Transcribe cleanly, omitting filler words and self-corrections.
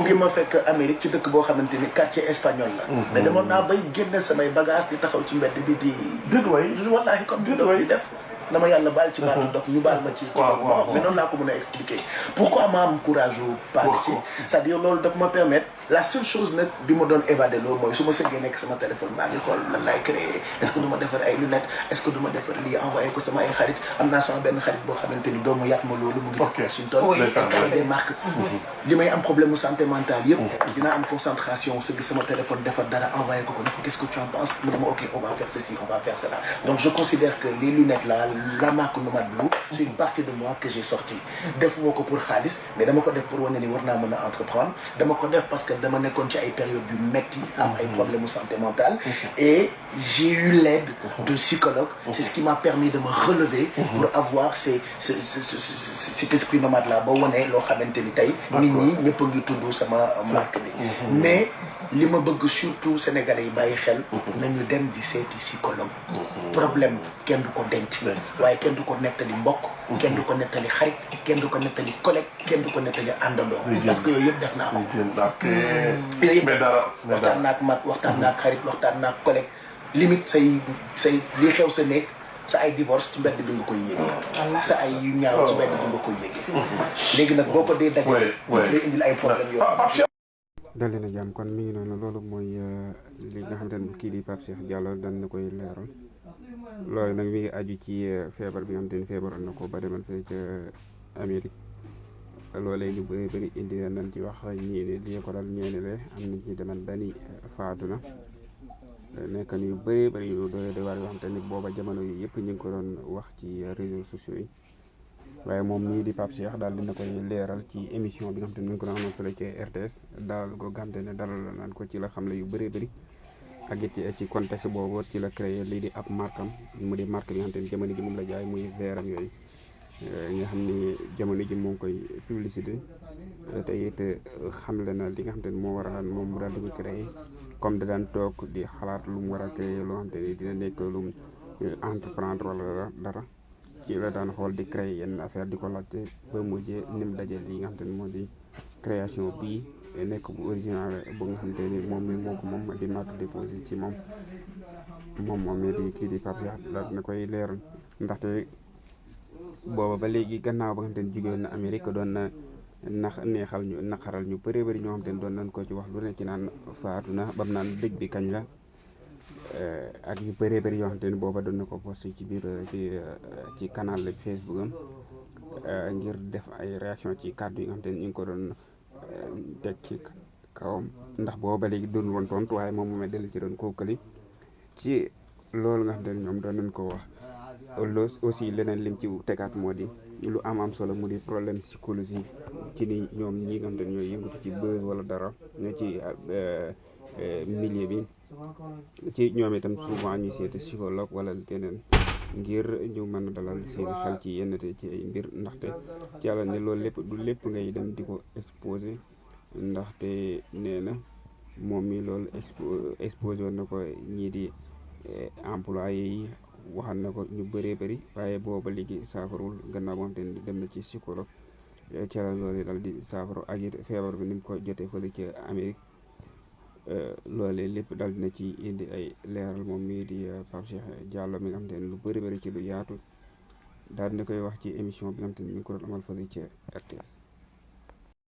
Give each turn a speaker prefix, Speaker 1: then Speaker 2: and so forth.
Speaker 1: ngi ma fekk Amérique ci dëkk boo xamante ni quartier espagnol la. mais demoon naa bay génne samay bagage di taxaw ci mbedd bi di.
Speaker 2: dëgg waay
Speaker 1: wallaahi comme di dof di def. dama yàlla baal ci baatu dox ñu baal ma ci. waaw mais noonu laa ko mën a expliquer. pourquoi ma am courage wu parler ci. c'est-à-dire loolu daf ma permettre la seule chose nag bi ma doon évader loolu mooy su ma sëggee nekk sama téléphone maa ngi xool lan laay créer est-ce que du ma defar ay lunettes est-ce que du ma defar lii envoyé ko sama ay xarit am naa sama benn xarit boo xamante ni doomu yàq ma loolu mu ngi Washington des marques li may am problème mu santé mentale yëpp dinaa am concentration sëgg sama téléphone defar dara envoyé ko ne ko qu'est-ce que tu en penses mu ne ma ok on va faire ceci on va faire cela donc je considère que les lunettes là la marque Nomad Blue c'est une partie de moi que j'ai sorti defuma ko pour xaalis mais dama ko def pour wane ni war naa mën a entreprendre dama ko def parce que dama nekkoon ci ay période yu metti am ay problème mu santé mentale et j'ai eu l'aide de psychologue c'est ce qui m'a permis de me relever pour avoir cet esprit nomade là ba wane loo xamante ni tey nit ñi ñëpp a ngi tudd sama marque bi mais li ma bëgg surtout sénégalais yi bàyyi xel nañu dem di seeti psychologue problème kenn du ko denc waaye kenn du ko nettali mbokk kenn du ko nettali xarit kenn du ko nettali collègue kenn du ko nettali àndandoo parce que yooyu yëpp def naa ko yooyu yëpp waxtaan naak mag waxtaan naak xarit waxtaan naak collègue limite say li xew sa néeg sa ay divorce ci mbedd bi nga koy yéegee sa ay yu ñaaw ci mbedd bi nga koy yéegee léegi nag boo ko dee dajale lay indil ay problème yoo
Speaker 3: dal leen a jàmm kon mi ngi noonu loolu mooy li nga xamante ne kii di Pape Cheikh Diallo dañ na koy leeral loolu nag mi ngi aju ci feebar bi nga xamante ni feebaroon na ko ba demoon fee ca Amérique loolee ñu bëri indi nañ ci wax ñii ne lii ko dal ñeene le am na ci deman dani faatu na nekk na yu bëri yu doy waar yoo xamante ni booba jamono yi yëpp ñu ngi ko doon wax ci réseaux sociaux yi waaye moom mii di Pape Cheikh daal dina koy leeral ci émission bi nga xam te ne ñu ko doon amal fële ci RTS daal ko nga xam te ne dalal naan ko ci la xam le yu bëri ak it ci contexte boobu ci la créé lii di ab markam mu di marque bi nga xam te ne jamono ji moom la jaay muy veeram yooyu nga xam ni jamono ji moo ngi koy publicité te it xamle na li nga xam te ne moo war a moom mu daal di ko créé comme da daan toog di xalaat lu mu war a créé loo xam te ne dina nekk lu mu entreprendre wala dara ci la daan xool di créer yenn affaire di ko laajte ba mujjee ni mu dajee li nga xam te ne moo di création bii nekk bu original bu nga xam te ni moom mi moo ko moom di marque déposé ci moom mi di kii di Pape Cheikh daal dina koy leeral ndaxte booba ba léegi gannaaw ba nga xam te ne jógewoon na Amérique doon na naqaral ñu bëri ñoo xam te ne doon nañ ko ci wax lu ne ci naan faatu na bam naan dëj bi kañ la ak yu bëri yoo xamante ni booba doon na ko posté ci biir ci canal Facebook am ngir def ay réaction ci kàddu yi nga xamante ni ñu ngi ko doon teg ci kawam ndax booba ba léegi doon woon tontu waaye moom moomee dellu ci doon kookali ci loolu nga xamante ni ñoom doon nañ ko wax loolu aussi leneen lim ci tegaat moo di lu am solo mu di problème psychologique ci ni ñoom ñi nga xamante ni ñooy yëngatu ci buzz wala dara nga ci milieu bi ci ñoom itam souvent ñu seeti psychologue wala keneen ngir ñu mën a dalal seen xel ci yenn ci ay mbir ndaxte ci yàlla ne loolu lépp du lépp ngay dem di ko exposé ndaxte nee na moom mi loolu exposé woon na ko ñii di employé yi waxal na ko ñu bëri waaye booba léegi saafarul gannaaw boo xam te ni dem na ci psychologue ci la loolu dal di saafaru ak it feebar bi ni mu ko jotee fële ci Amérique loolee lépp dal dina ci indi ay leeral moom mii di Pape Cheikh Diallo mi nga xam te ne lu bëri ci lu yaatu daal dina koy wax ci émission bi nga xam te ne mi ngi ko doon amal fële ci RTS